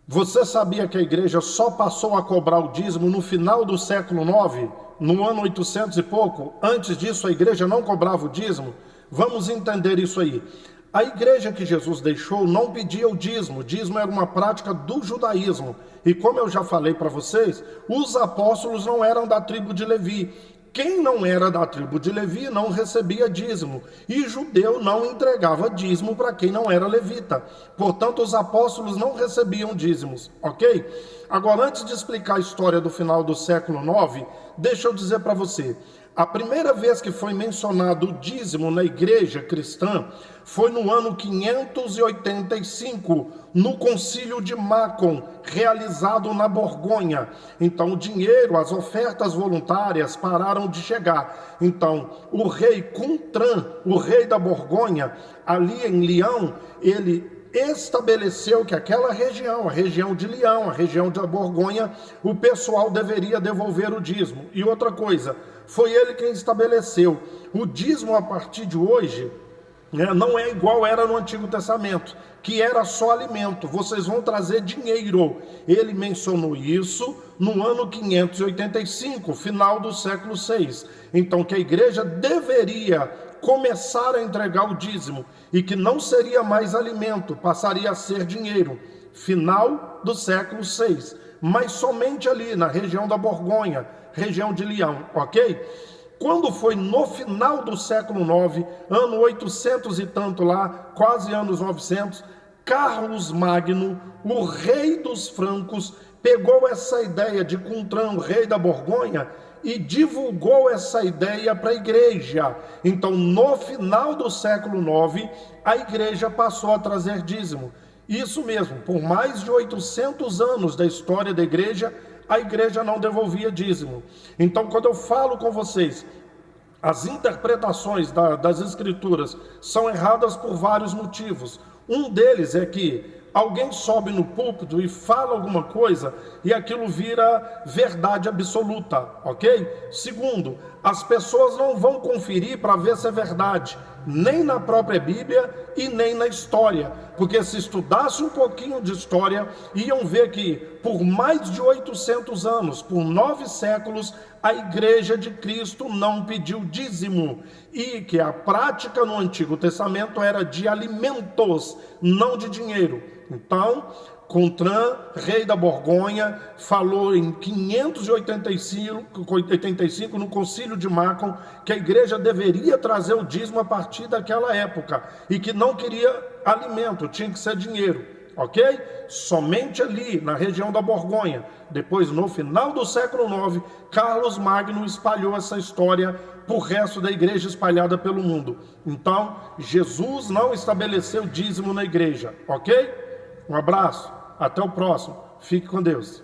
Você sabia que a igreja só passou a cobrar o dízimo no final do século IX, no ano 800 e pouco? Antes disso, a igreja não cobrava o dízimo? Vamos entender isso aí. A igreja que Jesus deixou não pedia o dízimo era uma prática do judaísmo. E como eu já falei para vocês, os apóstolos não eram da tribo de Levi. Quem não era da tribo de Levi não recebia dízimo, e judeu não entregava dízimo para quem não era levita. Portanto, os apóstolos não recebiam dízimos, ok? Agora, antes de explicar a história do final do século IX, deixa eu dizer para você. A primeira vez que foi mencionado o dízimo na igreja cristã foi no ano 585, no concílio de Macon, realizado na Borgonha. Então, o dinheiro, as ofertas voluntárias pararam de chegar. Então, o rei Cuntran, o rei da Borgonha, ali em Lyon, ele estabeleceu que aquela região, a região de Lyon, a região da Borgonha, o pessoal deveria devolver o dízimo. E outra coisa, foi ele quem estabeleceu. O dízimo a partir de hoje não é igual era no Antigo Testamento, que era só alimento. Vocês vão trazer dinheiro. Ele mencionou isso no ano 585, final do século VI. Então, que a igreja deveria começar a entregar o dízimo e que não seria mais alimento, passaria a ser dinheiro. Final do século VI, mas somente ali na região da Borgonha, região de Lyon, ok? Quando foi no final do século IX, ano 800 e tanto lá, quase anos 900, Carlos Magno, o rei dos francos, pegou essa ideia de Cuntran, o rei da Borgonha, e divulgou essa ideia para a igreja. Então, no final do século IX, a igreja passou a trazer dízimo. Isso mesmo, por mais de 800 anos da história da igreja, a igreja não devolvia dízimo. Então, quando eu falo com vocês, as interpretações das escrituras são erradas por vários motivos. Um deles é que alguém sobe no púlpito e fala alguma coisa e aquilo vira verdade absoluta, ok? Segundo, as pessoas não vão conferir para ver se é verdade, nem na própria Bíblia e nem na história, porque se estudasse um pouquinho de história, iam ver que por mais de 800 anos, por 9 séculos, a igreja de Cristo não pediu dízimo, e que a prática no Antigo Testamento era de alimentos, não de dinheiro. Então, Cuntran, rei da Borgonha, falou em 585, no concílio de Macon, que a igreja deveria trazer o dízimo a partir daquela época, e que não queria alimento, tinha que ser dinheiro, ok? Somente ali, na região da Borgonha. Depois, no final do século IX, Carlos Magno espalhou essa história para o resto da igreja espalhada pelo mundo. Então, Jesus não estabeleceu dízimo na igreja, ok? Um abraço, até o próximo, fique com Deus.